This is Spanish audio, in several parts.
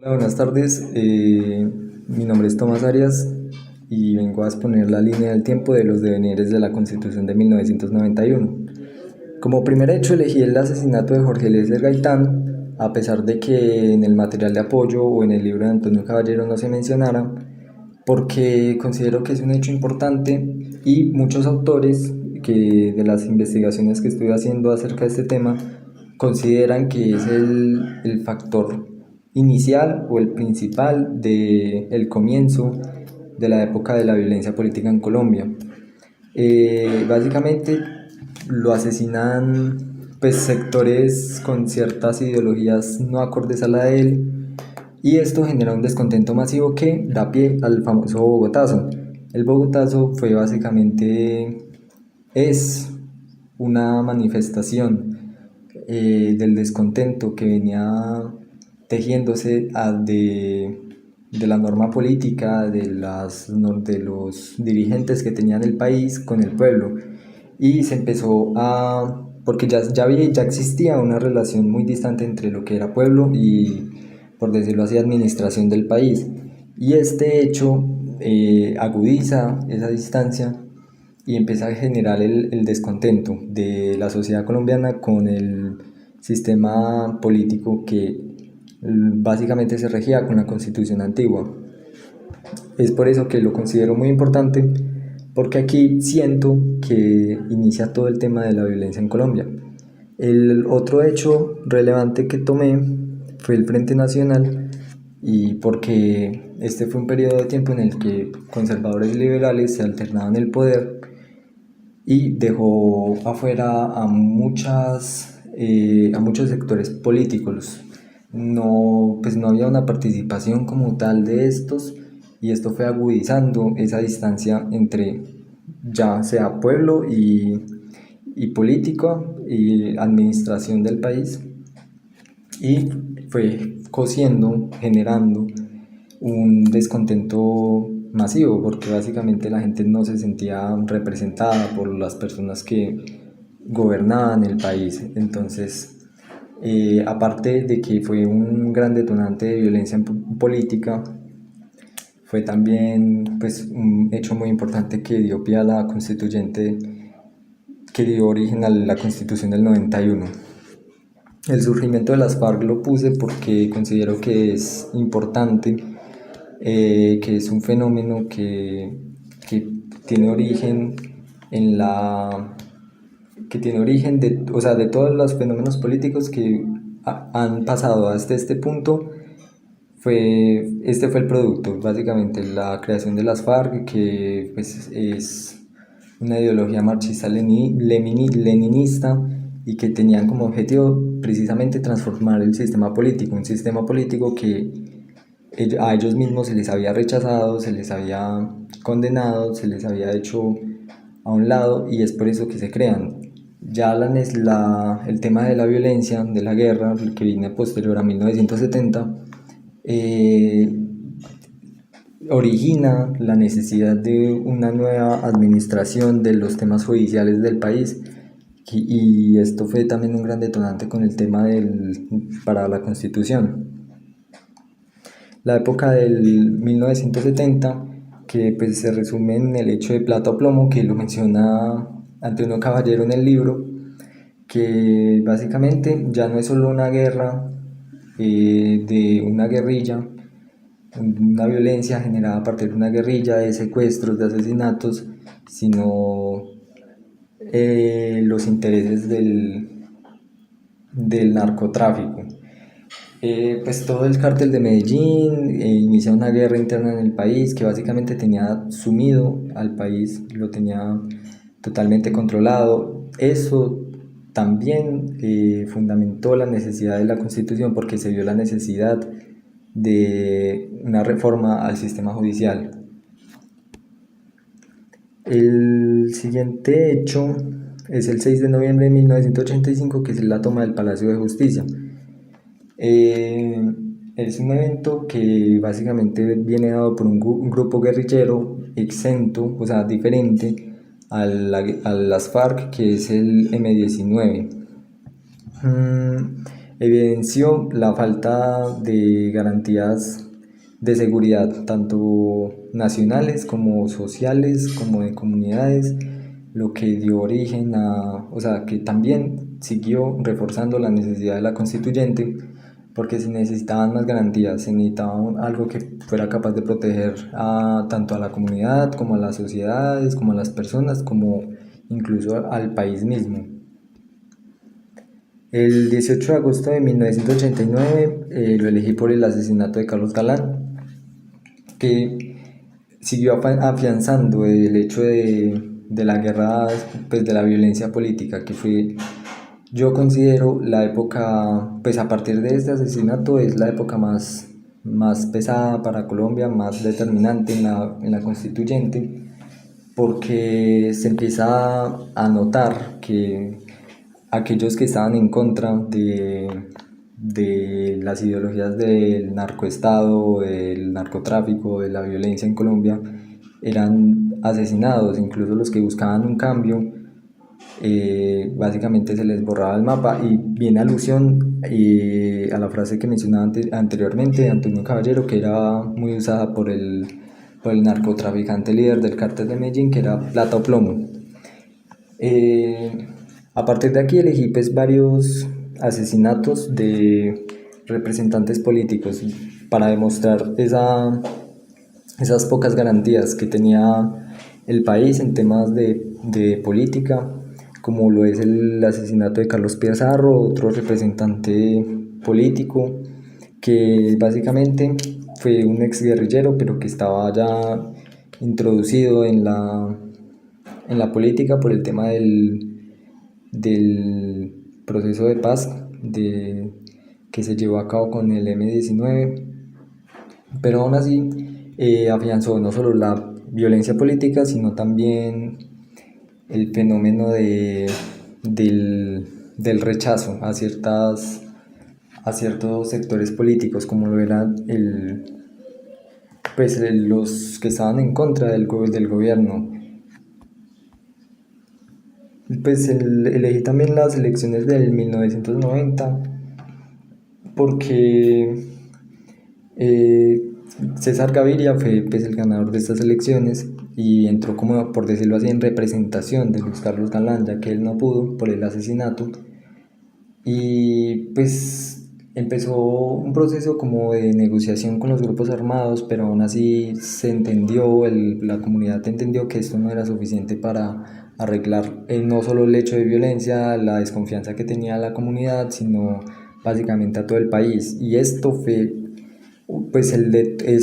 Hola, buenas tardes. Mi nombre es Tomás Arias y vengo a exponer la línea del tiempo de los devenires de la Constitución de 1991. Como primer hecho elegí el asesinato de Jorge Eliezer Gaitán, a pesar de que en el material de apoyo o en el libro de Antonio Caballero no se mencionara, porque considero que es un hecho importante y muchos autores que de las investigaciones que estoy haciendo acerca de este tema consideran que es el factor inicial o el principal del comienzo de la época de la violencia política en Colombia. Básicamente lo asesinan pues sectores con ciertas ideologías no acordes a la de él, y esto genera un descontento masivo que da pie al famoso Bogotazo. El Bogotazo fue básicamente, es una manifestación del descontento que venía tejiéndose de la norma política, de los dirigentes que tenían el país con el pueblo. Y se empezó porque ya existía una relación muy distante entre lo que era pueblo y, por decirlo así, administración del país. Y este hecho agudiza esa distancia y empieza a generar el descontento de la sociedad colombiana con el sistema político que básicamente se regía con la constitución antigua. Es por eso que lo considero muy importante, porque aquí siento que inicia todo el tema de la violencia en Colombia. El otro hecho relevante que tomé fue el Frente Nacional, y porque este fue un periodo de tiempo en el que conservadores y liberales se alternaban el poder y dejó afuera a muchos sectores políticos. No, pues no había una participación como tal de estos, y esto fue agudizando esa distancia entre ya sea pueblo y político y administración del país, y fue cosiendo, generando un descontento masivo, porque básicamente la gente no se sentía representada por las personas que gobernaban el país. Entonces, aparte de que fue un gran detonante de violencia política, fue también pues, un hecho muy importante que dio pie a la constituyente, que dio origen a la Constitución del 91. El surgimiento de las FARC lo puse porque considero que es importante, que es un fenómeno que tiene origen en la que tiene origen de, o sea, de todos los fenómenos políticos que han pasado hasta este punto. Este fue el producto, básicamente, la creación de las FARC, que pues, es una ideología marxista-leninista, y que tenían como objetivo precisamente transformar el sistema político, un sistema político que a ellos mismos se les había rechazado, se les había condenado, se les había hecho a un lado, y es por eso que se crean. Ya el tema de la violencia, de la guerra, que viene posterior a 1970, eh, origina la necesidad de una nueva administración de los temas judiciales del país, y esto fue también un gran detonante con el tema para la Constitución. La época del 1970, que pues se resume en el hecho de Plata o Plomo, que lo menciona Antonio Caballero en el libro, que básicamente ya no es solo una guerra, de una guerrilla, una violencia generada a partir de una guerrilla, de secuestros, de asesinatos, sino los intereses del narcotráfico. Pues todo el cártel de Medellín inicia una guerra interna en el país que básicamente tenía sumido al país, lo tenía totalmente controlado. Eso también fundamentó la necesidad de la Constitución, porque se vio la necesidad de una reforma al sistema judicial. El siguiente hecho es el 6 de noviembre de 1985, que es la toma del Palacio de Justicia. Es un evento que básicamente viene dado por un grupo guerrillero exento, o sea, diferente a las FARC, que es el M-19. Evidenció la falta de garantías de seguridad, tanto nacionales como sociales, como de comunidades, lo que dio origen o sea, que también siguió reforzando la necesidad de la constituyente, porque se necesitaban más garantías, se necesitaba algo que fuera capaz de proteger tanto a la comunidad, como a las sociedades, como a las personas, como incluso al país mismo. El 18 de agosto de 1989 lo elegí por el asesinato de Carlos Galán, que siguió afianzando el hecho de la guerra, pues de la violencia política, que fue, yo considero la época, pues a partir de este asesinato es la época más pesada para Colombia, más determinante en la constituyente, porque se empieza a notar que aquellos que estaban en contra de las ideologías del narcoestado, del narcotráfico, de la violencia en Colombia, eran asesinados, incluso los que buscaban un cambio, básicamente se les borraba el mapa, y viene alusión a la frase que mencionaba anteriormente de Antonio Caballero, que era muy usada por el narcotraficante líder del cártel de Medellín, que era Plata o Plomo. A partir de aquí elegí pues varios asesinatos de representantes políticos para demostrar esas pocas garantías que tenía el país en temas de política, como lo es el asesinato de Carlos Pizarro, otro representante político que básicamente fue un exguerrillero pero que estaba ya introducido en la política por el tema del proceso de paz que se llevó a cabo con el M-19, pero aún así afianzó no solo la violencia política, sino también el fenómeno del rechazo a ciertos sectores políticos, como lo eran los que estaban en contra del gobierno. Pues elegí también las elecciones del 1990 porque eh, César Gaviria fue pues, el ganador de estas elecciones y entró como, por decirlo así, en representación de Luis Carlos Galán, ya que él no pudo por el asesinato. Y pues empezó un proceso como de negociación con los grupos armados, pero aún así se entendió, la comunidad entendió que esto no era suficiente para arreglar no solo el hecho de violencia, la desconfianza que tenía la comunidad, sino básicamente a todo el país. Y esto fue, pues este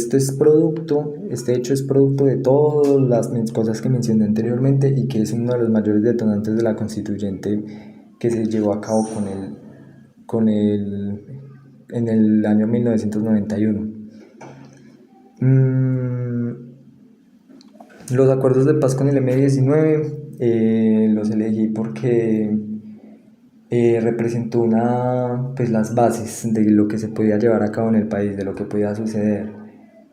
hecho es producto de todas las cosas que mencioné anteriormente y que es uno de los mayores detonantes de la constituyente que se llevó a cabo en el año 1991. Los acuerdos de paz con el M-19 los elegí porque representó pues las bases de lo que se podía llevar a cabo en el país, de lo que podía suceder.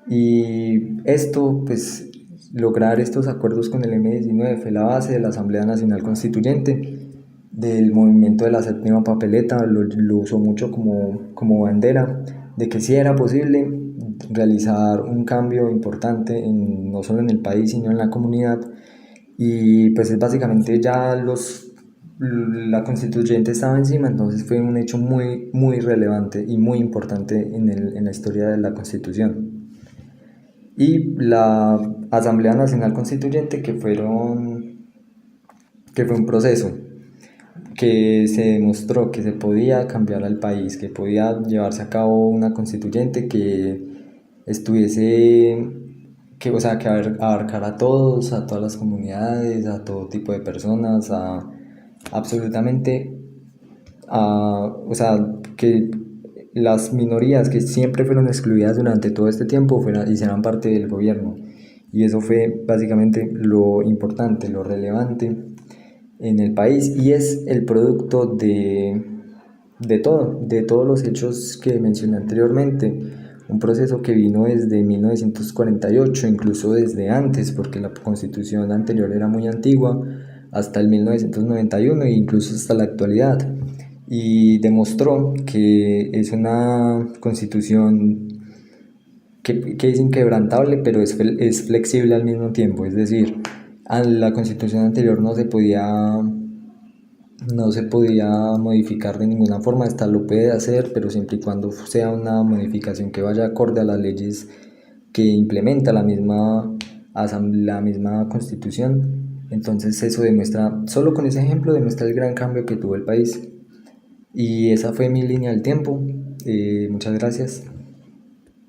Y esto, pues, lograr estos acuerdos con el M-19 fue la base de la Asamblea Nacional Constituyente, del movimiento de la séptima papeleta, lo usó mucho como bandera, de que sí era posible realizar un cambio importante no solo en el país, sino en la comunidad. Y pues es básicamente ya la constituyente estaba encima, entonces fue un hecho muy, muy relevante y muy importante en la historia de la Constitución. Y la Asamblea Nacional Constituyente, que fue un proceso que se demostró que se podía cambiar al país, que podía llevarse a cabo una constituyente que estuviese, o sea, que abarcara a todos, a todas las comunidades, a todo tipo de personas, absolutamente, o sea, que las minorías que siempre fueron excluidas durante todo este tiempo hicieran parte del gobierno. Y eso fue básicamente lo importante, lo relevante en el país, y es el producto de todos los hechos que mencioné anteriormente. Un proceso que vino desde 1948, incluso desde antes, porque la constitución anterior era muy antigua, hasta el 1991 e incluso hasta la actualidad. y demostró que es una constitución que es inquebrantable, pero es flexible al mismo tiempo. Es decir, a la constitución anterior no se podía modificar de ninguna forma. Esta lo puede hacer, pero siempre y cuando sea una modificación que vaya acorde a las leyes que implementa la misma constitución. Entonces eso demuestra, solo con ese ejemplo demuestra el gran cambio que tuvo el país. Y esa fue mi línea del tiempo. Muchas gracias.